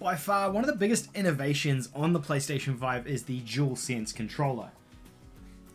By far, one of the biggest innovations on the PlayStation 5 is the DualSense controller.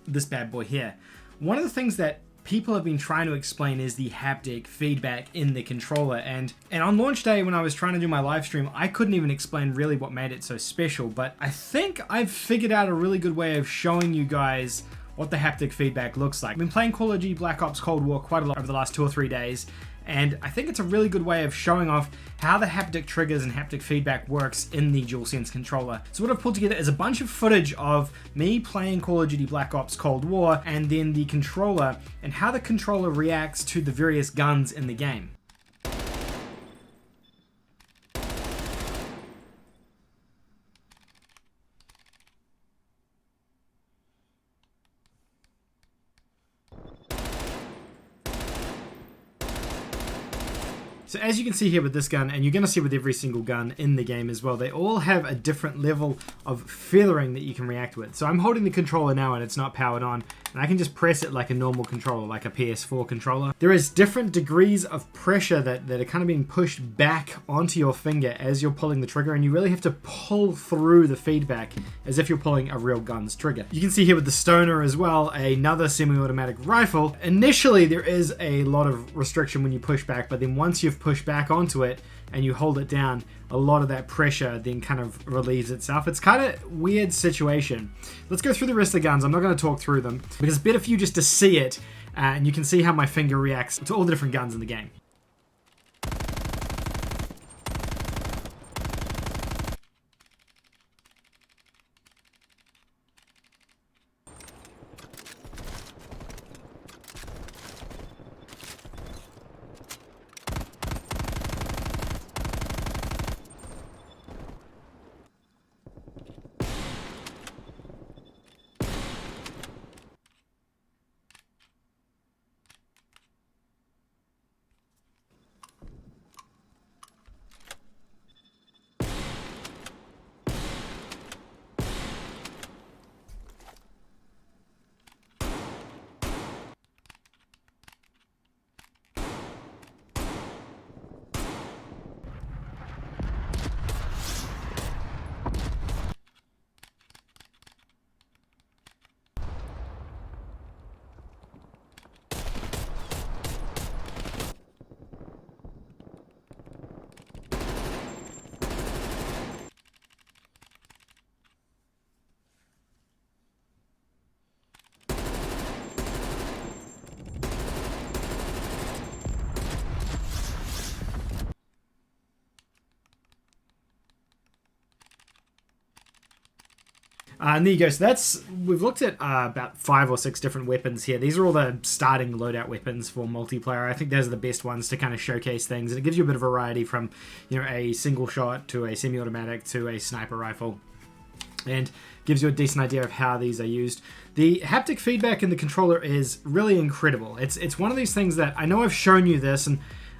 This bad boy here. One of the things that people have been trying to explain is the haptic feedback in the controller, and on launch day when I was trying to do my live stream, I couldn't even explain really what made it so special, but I think I've figured out a really good way of showing you guys what the haptic feedback looks like. I've been playing Call of Duty Black Ops Cold War quite a lot over the last 2 or 3 days, and I think it's a really good way of showing off how the haptic triggers and haptic feedback works in the DualSense controller. So what I've pulled together is a bunch of footage of me playing Call of Duty Black Ops Cold War and then the controller and how the controller reacts to the various guns in the game. So as you can see here with this gun, and you're going to see with every single gun in the game as well, they all have a different level of feathering that you can react with. So I'm holding the controller now and it's not powered on, and I can just press it like a normal controller, like a PS4 controller. There is different degrees of pressure that are kind of being pushed back onto your finger as you're pulling the trigger, and you really have to pull through the feedback as if you're pulling a real gun's trigger. You can see here with the Stoner as well, another semi-automatic rifle. Initially there is a lot of restriction when you push back, but then once you've pushed back onto it and you hold it down, a lot of that pressure then kind of relieves itself. It's kind of a weird situation. Let's go through the rest of the guns. I'm not going to talk through them because it's better for you just to see it, and you can see how my finger reacts to all the different guns in the game. And there you go. So we've looked at about 5 or 6 different weapons here. These are all the starting loadout weapons for multiplayer. I think those are the best ones to kind of showcase things, and it gives you a bit of variety from, you know, a single shot to a semi-automatic to a sniper rifle, and gives you a decent idea of how these are used. The haptic feedback in the controller is really incredible. It's one of these things that I know I've shown you this, and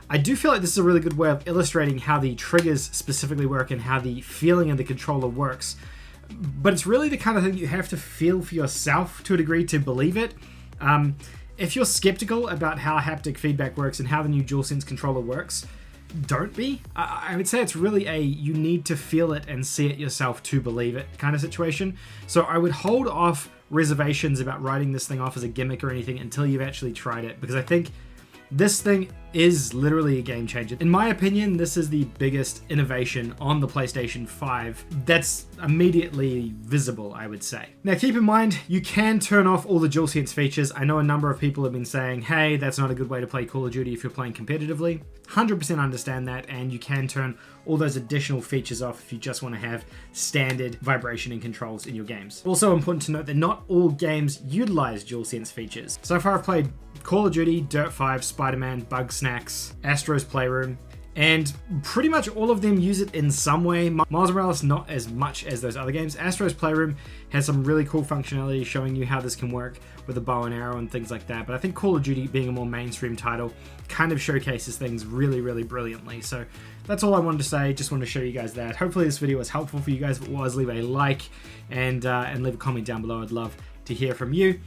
I do feel like this is a really good way of illustrating how the triggers specifically work and how the feeling of the controller works. But it's really the kind of thing you have to feel for yourself to a degree to believe it. If you're skeptical about how haptic feedback works and how the new DualSense controller works, don't be. I would say it's really you need to feel it and see it yourself to believe it kind of situation. So I would hold off reservations about writing this thing off as a gimmick or anything until you've actually tried it, because I think this thing is literally a game changer. In my opinion, this is the biggest innovation on the PlayStation 5 that's immediately visible, I would say. Now keep in mind, you can turn off all the DualSense features. I know a number of people have been saying, hey, that's not a good way to play Call of Duty if you're playing competitively. 100% understand that, and you can turn all those additional features off if you just want to have standard vibration and controls in your games. Also important to note that not all games utilize DualSense features. So far I've played Call of Duty, Dirt 5, Spider-Man, Bugsnax, Astro's Playroom, and pretty much all of them use it in some way. Miles Morales not as much as those other games. Astro's Playroom has some really cool functionality showing you how this can work with a bow and arrow and things like that, but I think Call of Duty, being a more mainstream title, kind of showcases things really, really brilliantly. So that's all I wanted to say. Just wanted to show you guys that. Hopefully this video was helpful for you guys. If it was, leave a like and leave a comment down below. I'd love to hear from you.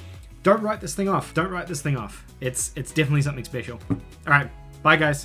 Don't write this thing off. Don't write this thing off. It's definitely something special. All right, bye guys.